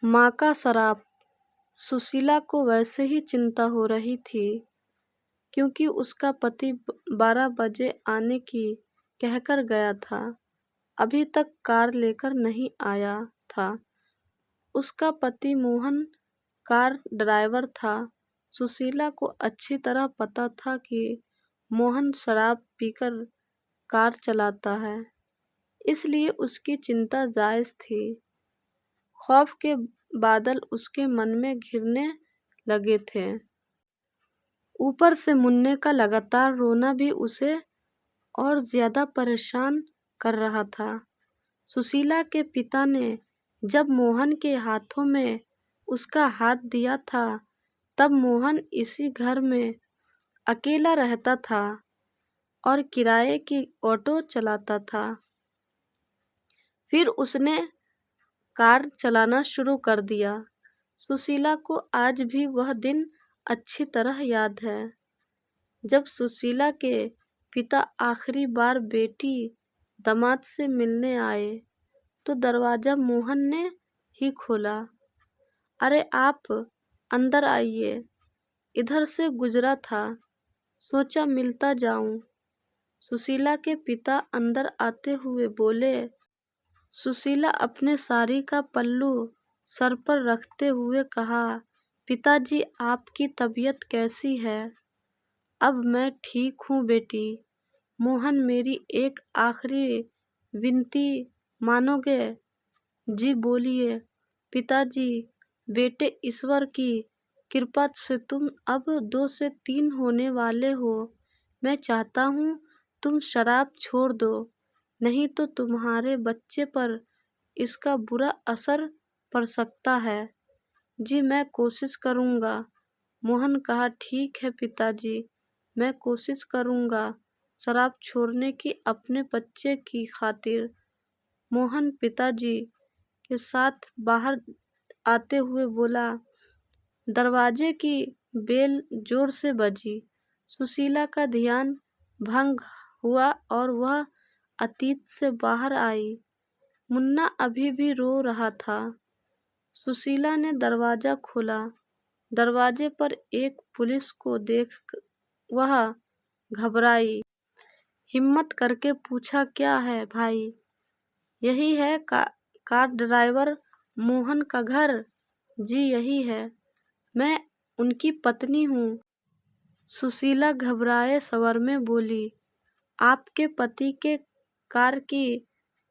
माँ का श्राप। सुशीला को वैसे ही चिंता हो रही थी क्योंकि उसका पति 12 बजे आने की कहकर गया था। अभी तक कार लेकर नहीं आया था। उसका पति मोहन कार ड्राइवर था। सुशीला को अच्छी तरह पता था कि मोहन शराब पीकर कार चलाता है, इसलिए उसकी चिंता जायज़ थी। खौफ के बादल उसके मन में घिरने लगे थे। ऊपर से मुन्ने का लगातार रोना भी उसे और ज्यादा परेशान कर रहा था। सुशीला के पिता ने जब मोहन के हाथों में उसका हाथ दिया था, तब मोहन इसी घर में अकेला रहता था और किराए की ऑटो चलाता था। फिर उसने कार चलाना शुरू कर दिया। सुशीला को आज भी वह दिन अच्छी तरह याद है, जब सुशीला के पिता आखिरी बार बेटी दामाद से मिलने आए तो दरवाजा मोहन ने ही खोला। अरे आप अंदर आइए, इधर से गुजरा था, सोचा मिलता जाऊं। सुशीला के पिता अंदर आते हुए बोले। सुशीला अपने साड़ी का पल्लू सर पर रखते हुए कहा, पिताजी आपकी तबीयत कैसी है? अब मैं ठीक हूँ बेटी। मोहन मेरी एक आखिरी विनती मानोगे? जी बोलिए पिताजी। बेटे ईश्वर की कृपा से तुम अब 2 से 3 होने वाले हो। मैं चाहता हूँ तुम शराब छोड़ दो, नहीं तो तुम्हारे बच्चे पर इसका बुरा असर पड़ सकता है। जी मैं कोशिश करूँगा। मोहन कहा, ठीक है पिताजी, मैं कोशिश करूँगा शराब छोड़ने की अपने बच्चे की खातिर। मोहन पिताजी के साथ बाहर आते हुए बोला। दरवाजे की बेल जोर से बजी। सुशीला का ध्यान भंग हुआ और वह अतीत से बाहर आई। मुन्ना अभी भी रो रहा था। सुशीला ने दरवाजा खोला। दरवाजे पर एक पुलिस को देख वह घबराई। हिम्मत करके पूछा, क्या है भाई? यही है कार ड्राइवर मोहन का घर? जी यही है, मैं उनकी पत्नी हूँ। सुशीला घबराए स्वर में बोली, आपके पति के कार की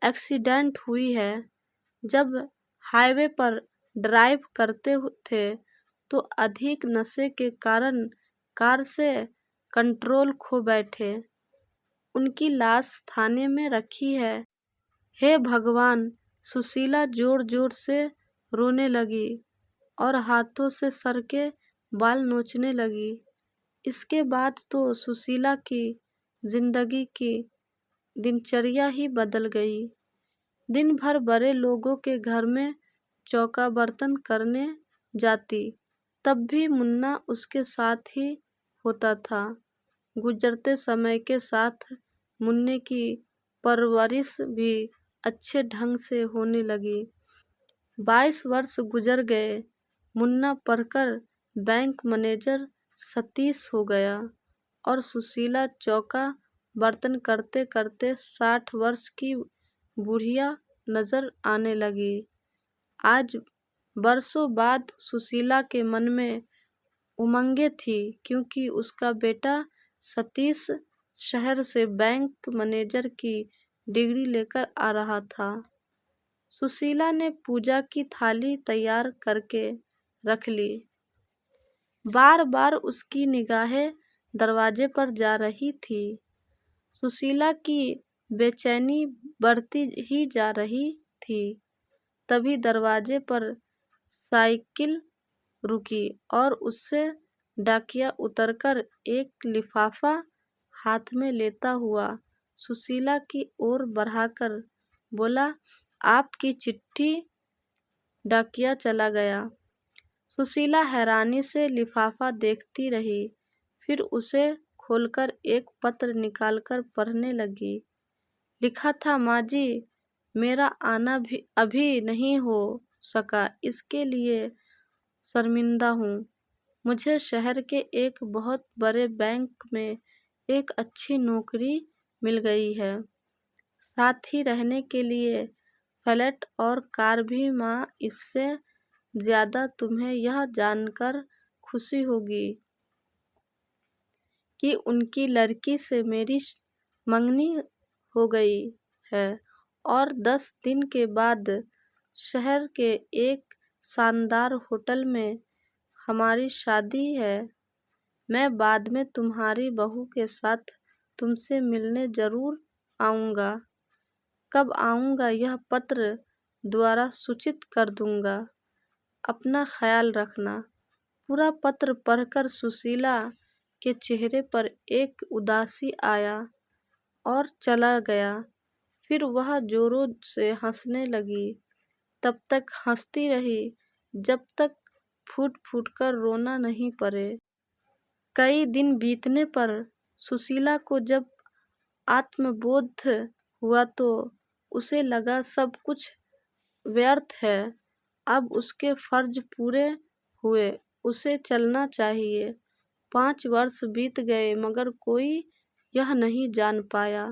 एक्सीडेंट हुई है। जब हाईवे पर ड्राइव करते थे तो अधिक नशे के कारण कार से कंट्रोल खो बैठे। उनकी लाश थाने में रखी है। हे भगवान! सुशीला जोर जोर से रोने लगी और हाथों से सर के बाल नोचने लगी। इसके बाद तो सुशीला की जिंदगी की दिनचर्या ही बदल गई। दिन भर बड़े लोगों के घर में चौका बर्तन करने जाती, तब भी मुन्ना उसके साथ ही होता था। गुजरते समय के साथ मुन्ने की परवरिश भी अच्छे ढंग से होने लगी। 22 वर्ष गुजर गए। मुन्ना पढ़कर बैंक मैनेजर सतीश हो गया और सुशीला चौका बर्तन करते करते 60 वर्ष की बुढ़िया नजर आने लगी। आज बरसों बाद सुशीला के मन में उमंगे थी क्योंकि उसका बेटा सतीश शहर से बैंक मैनेजर की डिग्री लेकर आ रहा था। सुशीला ने पूजा की थाली तैयार करके रख ली। बार बार उसकी निगाहें दरवाजे पर जा रही थी। सुशीला की बेचैनी बढ़ती ही जा रही थी। तभी दरवाजे पर साइकिल रुकी और उससे डाकिया उतरकर एक लिफाफा हाथ में लेता हुआ सुशीला की ओर बढ़ाकर बोला, आपकी चिट्ठी। डाकिया चला गया। सुशीला हैरानी से लिफाफा देखती रही, फिर उसे खोलकर एक पत्र निकालकर पढ़ने लगी। लिखा था, माँ जी, मेरा आना भी अभी नहीं हो सका, इसके लिए शर्मिंदा हूँ। मुझे शहर के एक बहुत बड़े बैंक में एक अच्छी नौकरी मिल गई है, साथ ही रहने के लिए फ्लैट और कार भी। माँ, इससे ज़्यादा तुम्हें यह जानकर खुशी होगी कि उनकी लड़की से मेरी मंगनी हो गई है और 10 दिन के बाद शहर के एक शानदार होटल में हमारी शादी है। मैं बाद में तुम्हारी बहू के साथ तुमसे मिलने ज़रूर आऊँगा। कब आऊँगा यह पत्र द्वारा सूचित कर दूँगा। अपना ख्याल रखना। पूरा पत्र पढ़कर सुशीला के चेहरे पर एक उदासी आया और चला गया। फिर वह जोरों से हंसने लगी। तब तक हंसती रही जब तक फूट फूट कर रोना नहीं पड़े। कई दिन बीतने पर सुशीला को जब आत्मबोध हुआ तो उसे लगा सब कुछ व्यर्थ है। अब उसके फर्ज पूरे हुए, उसे चलना चाहिए। 5 वर्ष बीत गए मगर कोई यह नहीं जान पाया